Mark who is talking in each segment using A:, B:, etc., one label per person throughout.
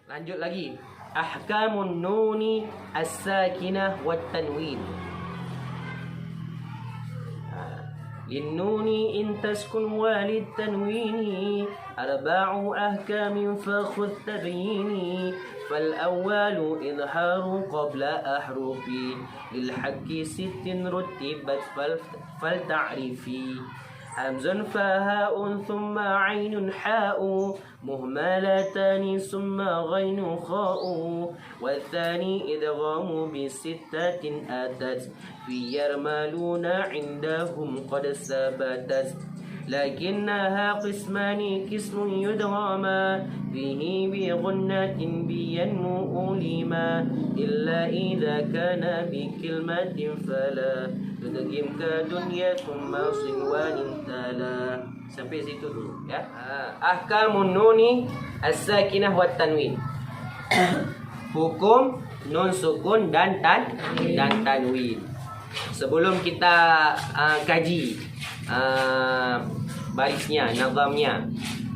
A: Lanjut lagi. Ahkamun nuni as-sakinah wat tanwin. للنون إن تسكن وللتنوين أربع أحكام فخذ تبييني فالأول إظهار قبل أحرف للحق ست رتبت فلتعرفي همز فهاء ثم عين حاء مهملتان ثم غين خاء والثاني إدغام بستة أتت في يرملون عندهم قد ثبتت لكنها قسمان قسم يدغما فيه بغنة بينمو لما إلا إذا كان بكلمة فلا تدغم كدنيا ثم صنوان تلا. Sampai situ dulu ya. Ahkamun nuni as-sakinah wat tanwin. Hukum nun sukun dan tanwin. Sebelum kita kaji barisnya, nazamnya,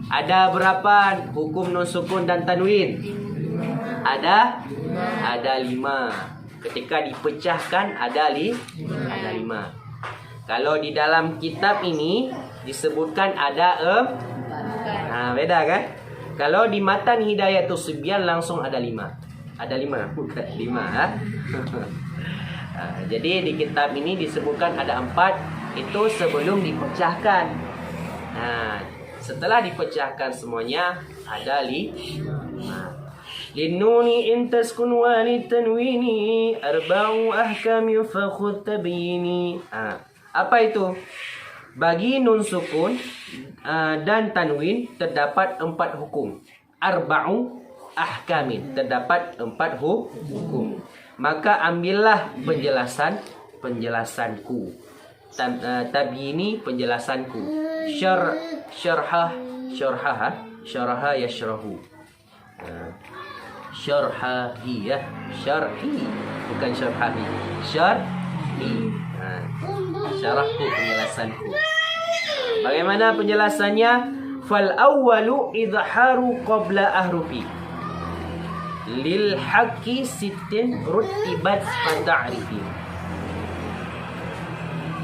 A: ada berapa hukum nun sukun dan tanwin? Ada 5. Ketika dipecahkan ada 5. Kalau di dalam kitab ini disebutkan ada beda kan? Kalau di matan Hidayatus Sibyan langsung ada 5. Ada 5, bukan 5. Jadi di kitab ini disebutkan ada 4. Itu sebelum dipecahkan. Setelah dipecahkan semuanya ada 5. Linnuni in taskun walitanwini arba'u ahkam fakhudh tabyini. Apa itu? Bagi nun sukun dan tanwin terdapat 4 hukum. Arba'u ahkamin, terdapat 4 hukum. Maka ambillah penjelasanku. Tabyini, penjelasanku. Syarha yashrahu. Syarhi, bukan syarhahi. Syarhi. Syarahku, penjelasanku. Bagaimana penjelasannya? Fal awwalu izharu qabla ahrufi lil haqqi sittin rutibat fata'rifi.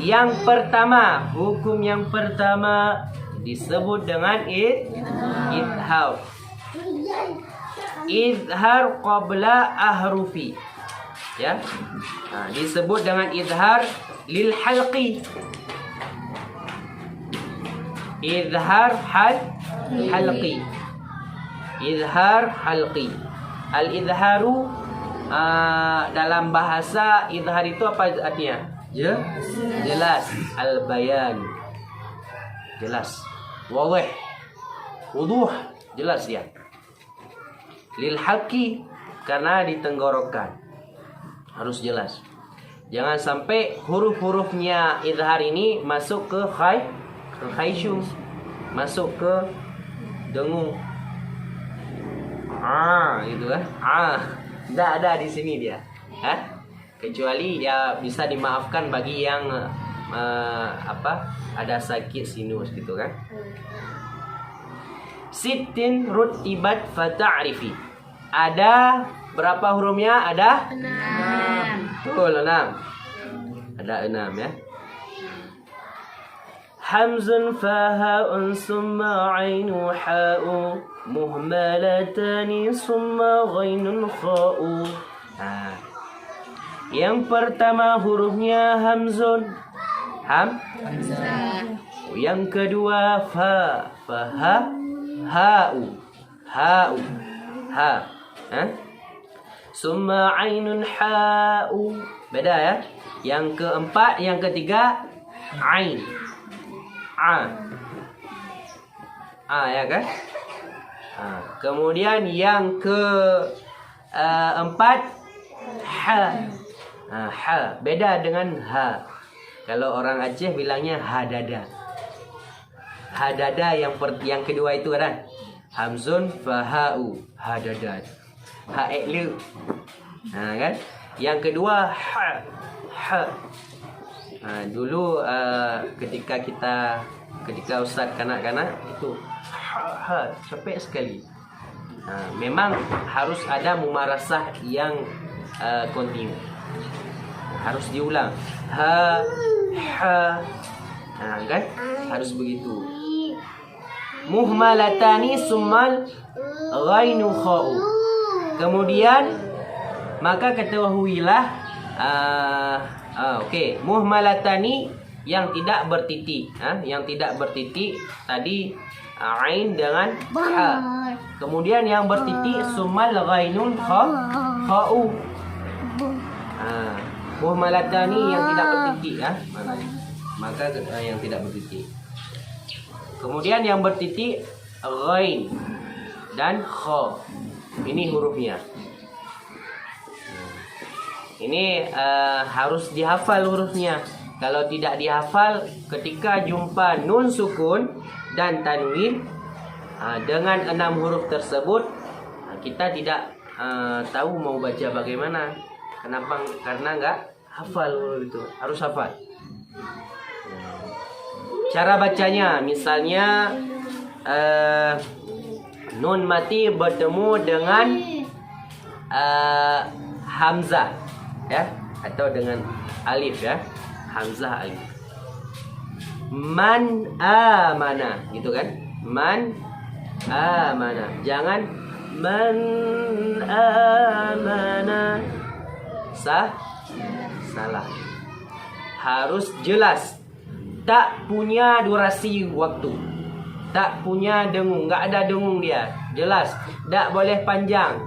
A: Yang pertama, hukum yang pertama disebut dengan izhar. Izhar qabla ahrufi. Ya. Disebut dengan izhar lil halqi. Izhar halqi. Izhar halqi. Al-izharu dalam bahasa izhar itu apa artinya? Jelas. Al-bayan. Jelas. Wadih. Wuduh. Jelas dia. Lil haqqi, karena ditenggorokan. Harus jelas. Jangan sampai huruf-hurufnya izhar ini masuk ke khayshum, masuk ke dengung. Gitu kan? Tidak ada di sini dia. Kecuali ya bisa dimaafkan bagi yang ada sakit sinus gitu kan. Sittin rutibat fata'rifi. Ada berapa hurufnya? Ada 6. Betul, 6. Ada 6 ya. Hamzun faha'un summa 'ainu ha'u muhmalatani summa ghainun kha'u. Yang pertama hurufnya hamzun. Hamzah. Yang kedua fa. Ha'u. Ha. Summa 'ainun ha'u. Beda ya. Yang keempat, yang ketiga 'ain. Ya kan? Kemudian yang keempat ha. Beda dengan ha. Kalau orang Aceh bilangnya hadada. Hadada yang kedua itu kan? Hamzun faha'u hadada. Ha'elu. Kan? Yang kedua ha. Dulu ketika ustaz kanak-kanak itu ha capek sekali. Memang harus ada mumarasah yang kontinu. Harus diulang. Ha, kan? Harus begitu. Muhmalatani summal ghainu kha'u. Kemudian maka ketahuilah okey, muhmalatani yang tidak bertitik, yang tidak bertitik tadi ain dengan ha. Kemudian yang bertitik summal ghainun kha'u. Muhmalatani yang tidak bertitik, mana ni? Maka yang tidak bertitik. Kemudian yang bertitik ghain dan kha. Ini hurufnya. Ini harus dihafal hurufnya. Kalau tidak dihafal, ketika jumpa nun sukun dan tanwin dengan 6 huruf tersebut, kita tidak tahu mau baca bagaimana. Kenapa? Karena enggak hafal huruf itu. Harus hafal. Cara bacanya, misalnya nun mati bertemu dengan hamzah, ya, atau dengan alif, ya, hamzah alif. Man amana, gitu kan? Man amana. Jangan man amana. Salah. Harus jelas. Tak punya durasi waktu. Tak punya dengung. Tak ada dengung dia. Jelas. Tak boleh panjang.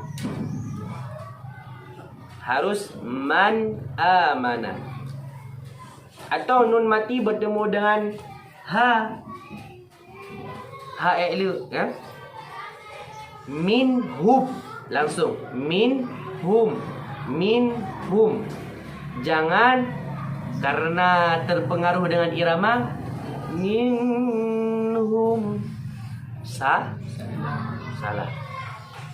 A: Harus man amana. Atau nun mati bertemu dengan ha. Ha i'lu, ya. Min hum. Langsung. Min hum. Min hum. Jangan karena terpengaruh dengan irama minhum. Salah.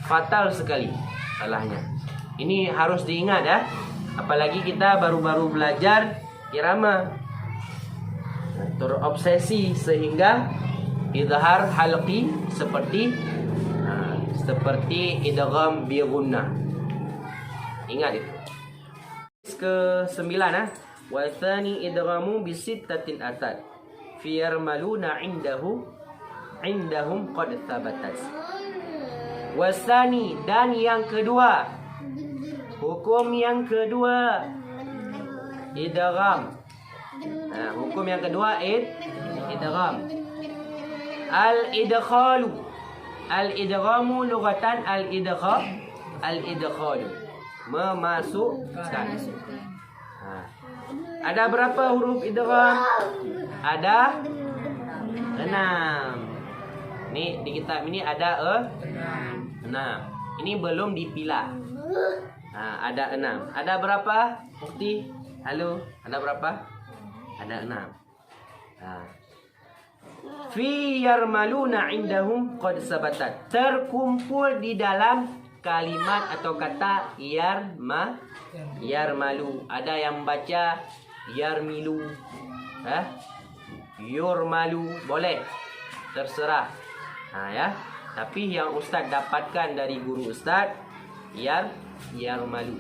A: Fatal sekali salahnya. Ini harus diingat, ya. Apalagi kita baru-baru belajar irama. Terobsesi sehingga idhar halqi seperti idgham bi gunnah. Ingat itu. Ke-9, wa tsani idghamu bi sittatin atad fi yarmaluna indahum qad thabatat. Wasani, dan yang kedua, hukum yang kedua idgham. Hukum yang kedua idgham. Al-idghamu lughatan al-idkhalu, memasukkan. Ada berapa huruf idgham? Ada 6. Ni di kitab ini ada 6. Ini belum dipilah. Ada 6. Ada berapa? Mufti? Halo, ada berapa? Ada 6. Fi yarmaluna indahum qad sabatat. Terkumpul di dalam kalimat atau kata yarmalu. Ada yang baca yarmilu, yurmalu, boleh, terserah, ya. Tapi yang ustaz dapatkan dari guru ustaz yarmalu.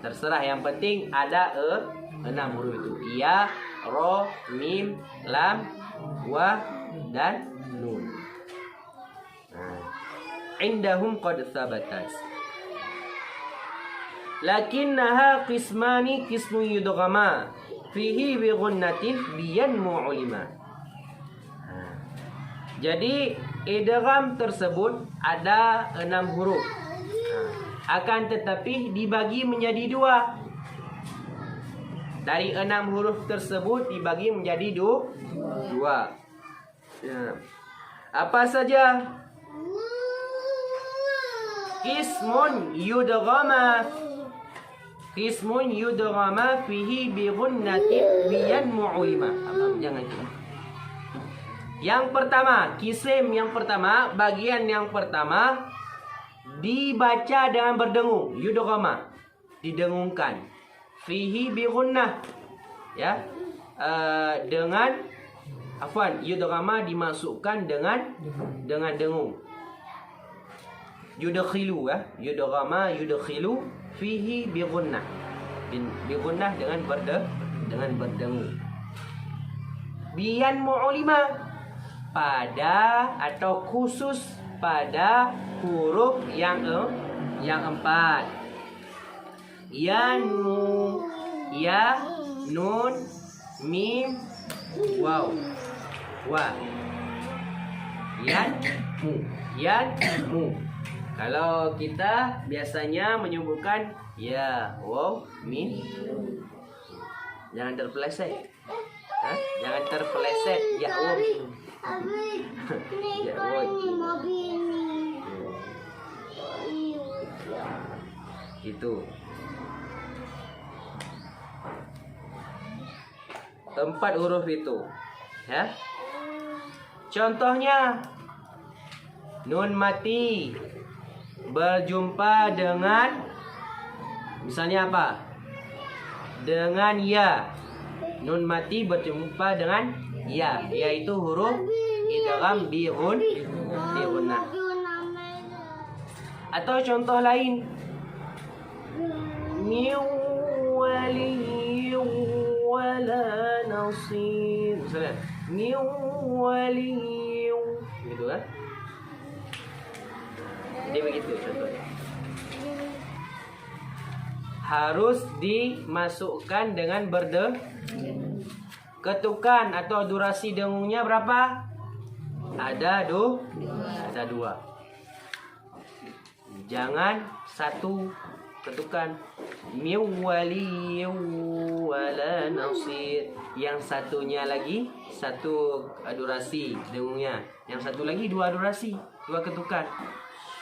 A: Terserah, yang penting ada 6 huruf itu. Ya, ro, mim, lam, wa, dan nun. Indahum qad thabatat. Lakinnaha qismani qismu yudghama fihi bi ghunnatin biyanmu ulima. Jadi idgham tersebut ada 6 huruf. Akan tetapi dibagi menjadi 2. Dari 6 huruf tersebut dibagi menjadi 2. Apa saja? Qismun yudghama fihi bi ghunnatin biyanmu ulima. Jangan. Yang pertama, kisim yang pertama, bagian yang pertama dibaca dengan berdengung, yudghama, didengungkan. Fihi bi ghunnah, ya. Dengan yudghama dimasukkan dengan dengung. yudkhilu ya. Yudghama yudkhilu fihi bi gunnah. Bi gunnah dengan berdengung. Biyan mu'lima, pada atau khusus pada huruf yang empat. Ya, nu, ya, nun, mim, waw, wa. Yan, mu. Kalau kita biasanya menyebutkan ya, waw, mim. Jangan terpeleset. Jangan terpeleset ya, waw. Ya, waw. Itu. Empat huruf itu, ya. Contohnya, nun mati berjumpa dengan, misalnya apa? Dengan ya. Nun mati berjumpa dengan ya, yaitu huruf idgham bi gunnah. Atau contoh lain, min waliyyin wala nasir. Misalnya, min waliyyin, gitu kan? Jadi begitu contohnya. Harus dimasukkan dengan ketukan atau durasi dengungnya berapa? Ada dua. Jangan satu ketukan. Min waliyyin wala nasir. Yang satunya lagi satu durasi dengungnya. Yang satu lagi dua durasi, dua ketukan.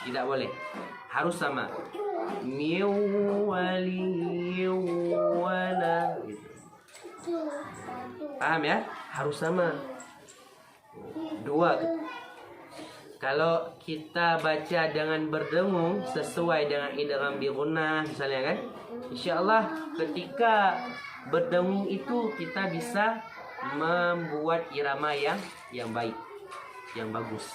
A: Tidak boleh. Harus sama. Min waliyyin wala, gitu. Paham ya? Harus sama. Dua. Kalau kita baca dengan berdengung sesuai dengan idgham bi gunnah misalnya kan, insyaallah ketika berdengung itu kita bisa membuat irama yang baik, yang bagus.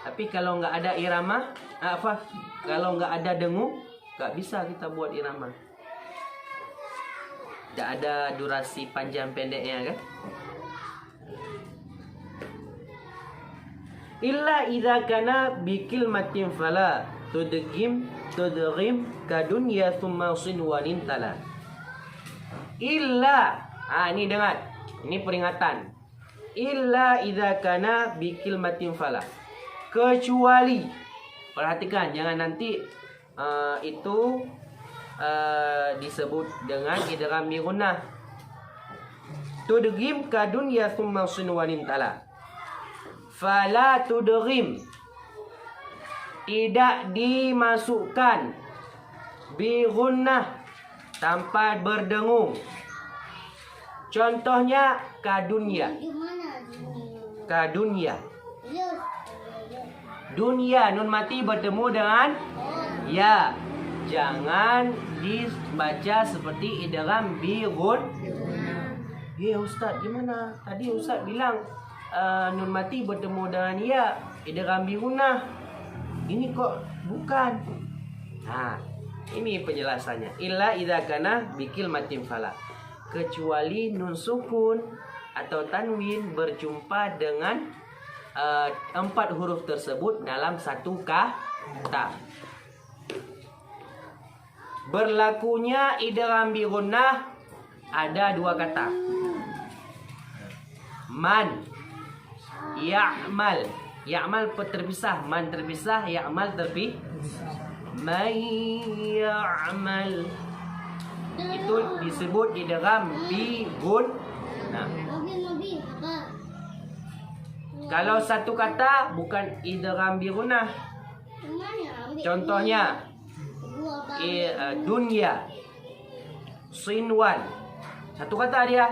A: Tapi kalau nggak ada irama, kalau nggak ada dengung, nggak bisa kita buat irama. Tidak ada durasi panjang pendeknya kan? Illa idza kana bi kilmatin fala tudghim kadunya thumma sinwanin tala. Illa, ini dengar. Ini peringatan. Illa idza kana bi kilmatin fala. Kecuali, perhatikan jangan nanti itu disebut dengan idgham bi gunnah. Tudghim kadunya thumma sinwanin tala. Fala tudghim, tidak dimasukkan bi gunnah tanpa berdengung. Contohnya kadunya. Kadunya. Dunia, nun mati bertemu dengan ya. Jangan dibaca seperti idgham bi gunnah. Ya Ustaz, gimana? Tadi Ustaz bilang nun mati bertemu dengan ya, idgham bi gunnah. Ini kok bukan. Nah, ini penjelasannya. Illa idza kana bi kilmatin fala. Kecuali nun sukun atau tanwin berjumpa dengan empat huruf tersebut dalam satu kata. Berlakunya idgham bi gunnah ada dua kata. Man, ya'mal. Ya'mal terpisah, man terpisah, ya'mal terpisah. Man ya'mal. Itu disebut idgham bi gunnah. Kalau satu kata bukan idgham bi gunnah. Contohnya dunya, sinwan. Satu kata dia.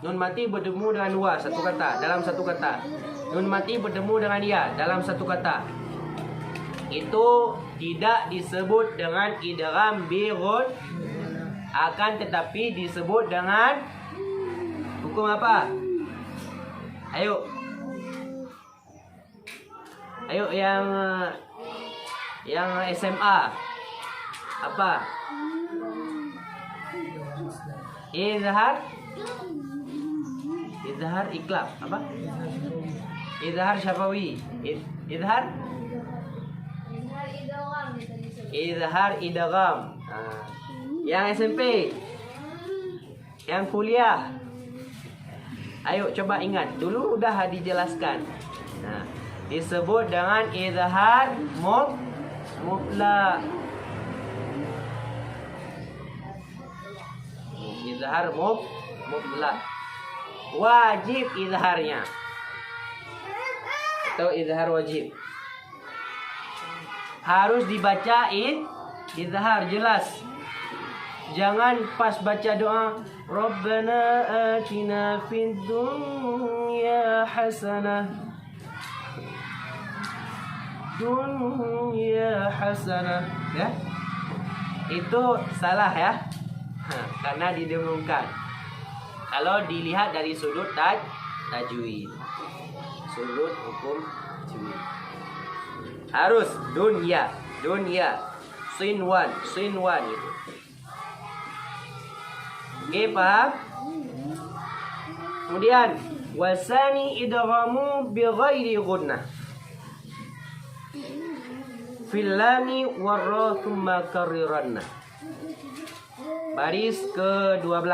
A: Nun mati bertemu dengan wa, satu kata, dalam satu kata. Nun mati bertemu dengan ya, dalam satu kata. Itu tidak disebut dengan idgham bi gunnah, akan tetapi disebut dengan hukum apa? Ayo Ayo yang SMA. Apa? Izhar iklab. Apa? Izhar syafawi. Izhar idgham. Yang SMP. Yang kuliah. Ayo coba ingat. Dulu udah dijelaskan. Nah, disebut dengan izhar mutlaq. Izhar mutlaq. Wajib izharnya. Atau izhar wajib. Harus dibaca izhar jelas. Jangan pas baca doa Rabbana atina fid dunya hasanah. Ya. Itu salah ya. Karena didengungkan. Kalau dilihat dari sudut tajwid. Sudut hukum tajwid. Harus dunya. Sinwan itu. Oke, paham? Kemudian wasani idghamu bi ghairi gunnah. Fil lami warra thumma karriranna. Baris ke-12.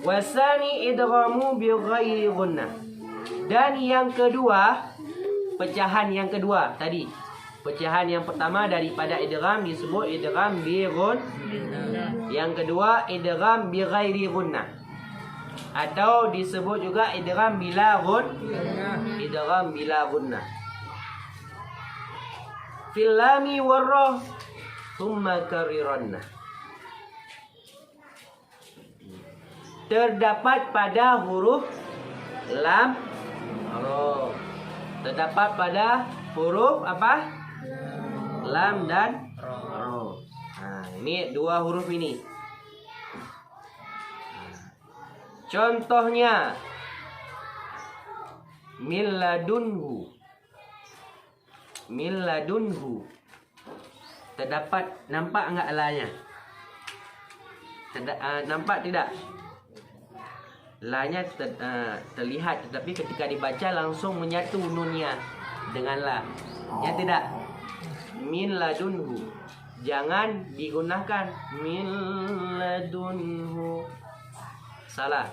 A: Wasani idghamu bi ghairi gunnah. Dan yang kedua, pecahan yang kedua tadi. Pecahan yang pertama daripada idgham disebut idgham bi gunnah. Yang kedua idgham bi ghairi gunnah. Atau disebut juga idgham bila gunnah. Idgham bila gunnah. Fil lami warra thumma karriranna. Terdapat pada huruf lam ra. Terdapat pada huruf apa? Lam dan ra. Nah, ini dua huruf ini. Contohnya min ladunhu. Terdapat, nampak enggak lanya? Nampak tidak? Lanya terlihat, tetapi ketika dibaca langsung menyatu nunnya dengan la. Ya tidak? Min ladunhu. Jangan digunakan min ladunhu. Salah.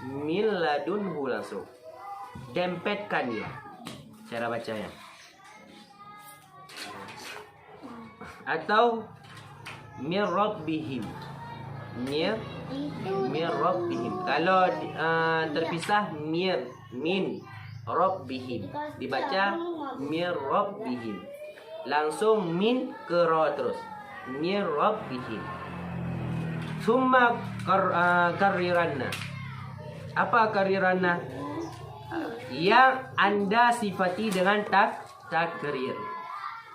A: Min ladunhu langsung. Dempetkan dia. Cara bacanya. Atau min rabbihim. Min rabbihim. Kalau terpisah min rabbihim. Dibaca min rabbihim. Langsung min ke ra terus. Min rabbihim. Thumma karriranna. Apa karriranna? Yang anda sifati dengan takrir.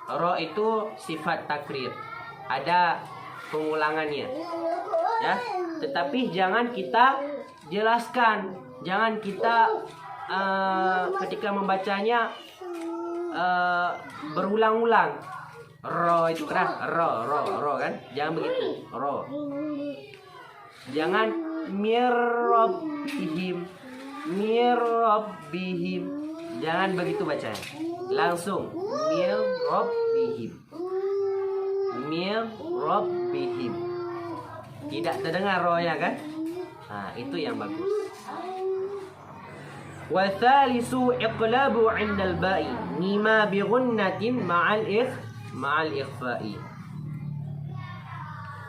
A: Ra itu sifat takrir. Ada pengulangannya. Ya, tetapi jangan kita jelaskan. Jangan kita ketika membacanya berulang-ulang. Ro itu kan ro kan? Jangan begitu. Ro. Jangan mirrabbihim. Jangan begitu bacanya. Langsung mirrabbihim. Tidak terdengar ro-nya kan? Nah, itu yang bagus. Wa thalithu iqlabu 'inda al-ba'i mima bi ghunnatin ma'al ikhfa'i.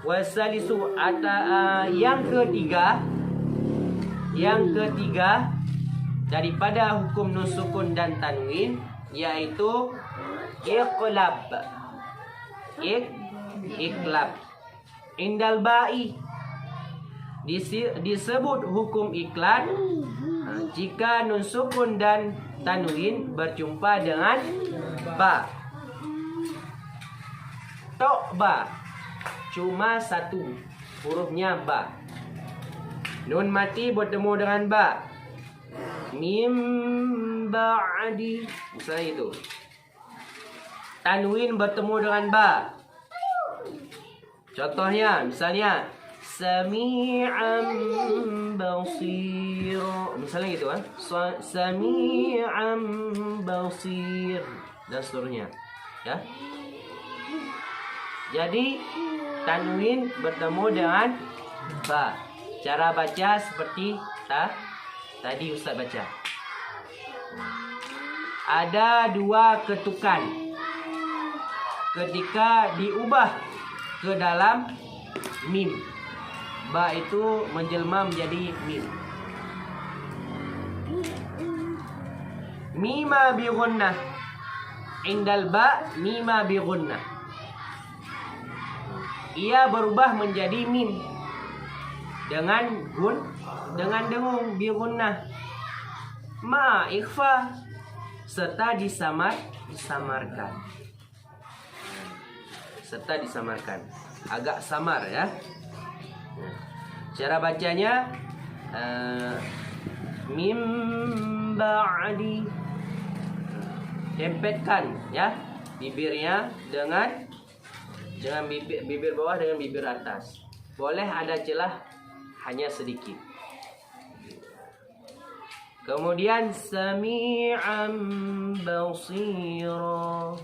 A: Wa thalithu yang ketiga daripada hukum nun sukun dan tanwin yaitu iqlab. Iqlab. Indal ba'i disebut hukum iqlab jika nun sukun dan tanwin berjumpa dengan ba. Tok ba. Cuma satu hurufnya ba. Nun mati bertemu dengan ba. Mim ba'di. Misalnya itu. Tanwin bertemu dengan ba. Contohnya, misalnya Sami'an basir. Misalnya gitu kan. Sami'an basir. Dan seterusnya. Ya. Jadi tanwin bertemu dengan ba. Cara baca seperti tadi Ustaz baca. Ada dua ketukan ketika diubah ke dalam mim. Ba itu menjelma menjadi mim. Mima bi gunnah. Indal ba mima bi gunnah. Ia berubah menjadi mim dengan dengung bi gunnah. Ma ikhfa serta disamarkan. Serta disamarkan. Agak samar ya. Cara bacanya mim ba'di. Dempetkan ya bibirnya dengan bibir bawah dengan bibir atas. Boleh ada celah hanya sedikit. Kemudian sami'an basira.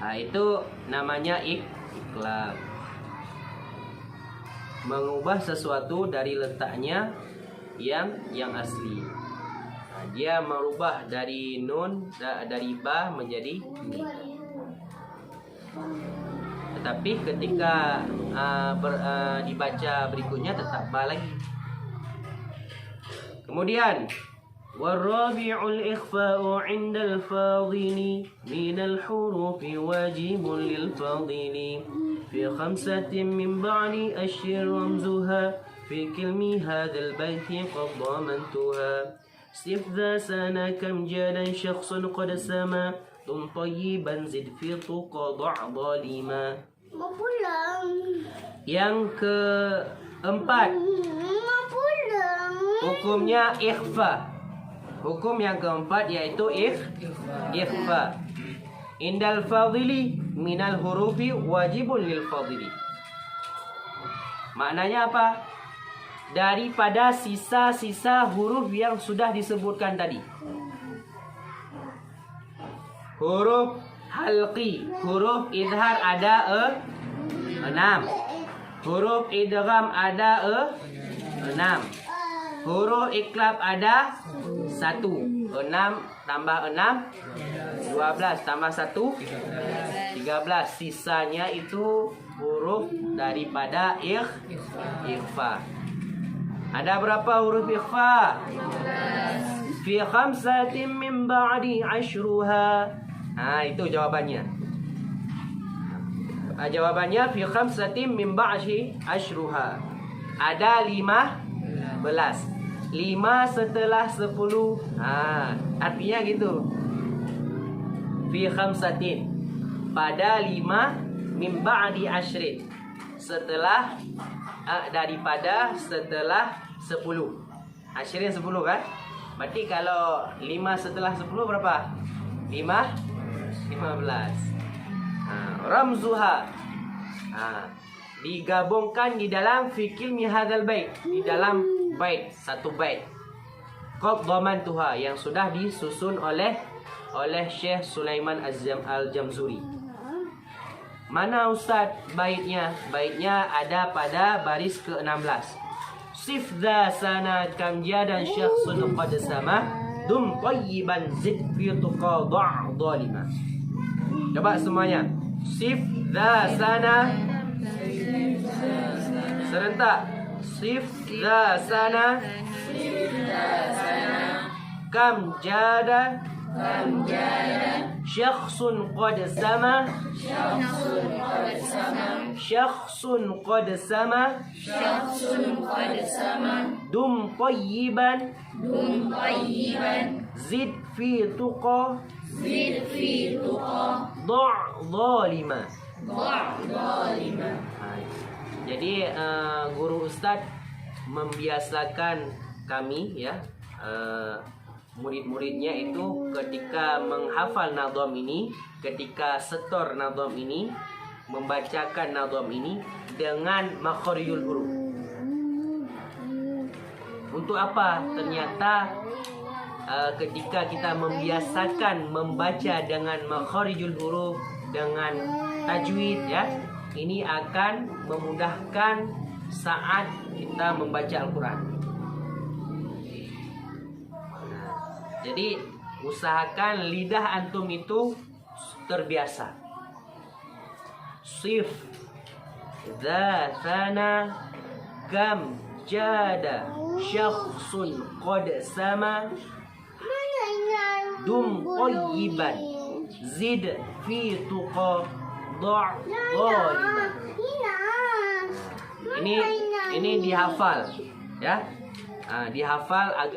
A: Nah, itu namanya iklab. Mengubah sesuatu dari letaknya yang asli. Nah, dia merubah dari nun dari ba menjadi mim. Tetapi ketika dibaca berikutnya tetap ba lagi. Kemudian والرابع الإخفاء عند الفاضل من الحروف واجب للفاضل في 5 من بعد أشر رمزها في كلم هذا البيت قد ضمنتها صف ذا سنة كم جادا شخص قد سما ثم طيبا زد في طق ضع ظالما. Yang keempat, hukumnya ikhfa. Hukum yang keempat yaitu ikhfa. Indal fadili minal hurufi wajibun lil fadili. Maknanya apa? Daripada sisa-sisa huruf yang sudah disebutkan tadi. Huruf halqi, huruf idhar ada 6. Huruf idgham ada 6. Huruf iklab ada 1. 6 tambah 6 12 tambah 1 13. Sisanya itu huruf daripada ikhfa. Ada berapa huruf ikhfa? Fi 5 min ba'di 'ashruha. Itu jawabannya. Jawabannya fi 5 min ba'di 'ashruha. Ada 15. 5 setelah 10. Artinya gitu. Fi 5 pada 5 min ba'di 'ashrin. Setelah daripada setelah 10. 'Ashrin 10 kan? Berarti kalau 5 setelah 10 berapa? 15. Ramzuha. Digabungkan di dalam fikil mihadzal bait, di dalam bait, satu bait. Qad dhamantuha yang sudah disusun oleh Syekh Sulaiman Al-Jamzuri. Mana Ustaz baitnya? Baitnya ada pada baris ke-16. Sif dha sana kam jadan syakhsun qad sama dum tayyiban zid fi tuqa dha' dhalima. Coba semuanya. Sif dha sana serentak. Sif dha sana kam jada syakhsun qad sama syakhsun qad sama dum tayyiban zid fi tuqa dha' dhalima. Jadi guru Ustadz membiasakan kami ya, murid-muridnya itu ketika menghafal nadham ini, ketika setor nadham ini, membacakan nadham ini dengan makharijul huruf. Untuk apa? Ternyata ketika kita membiasakan membaca dengan makharijul huruf, dengan tajwid ya, ini akan memudahkan saat kita membaca Al-Quran. Jadi usahakan lidah antum itu terbiasa. Sif, dha, thana, kam, jada, syakhsun, qad, sama, dum, qayyiban, zid, fi, tuqa, da', dhaliman. Ini dihafal ya. Dihafal agar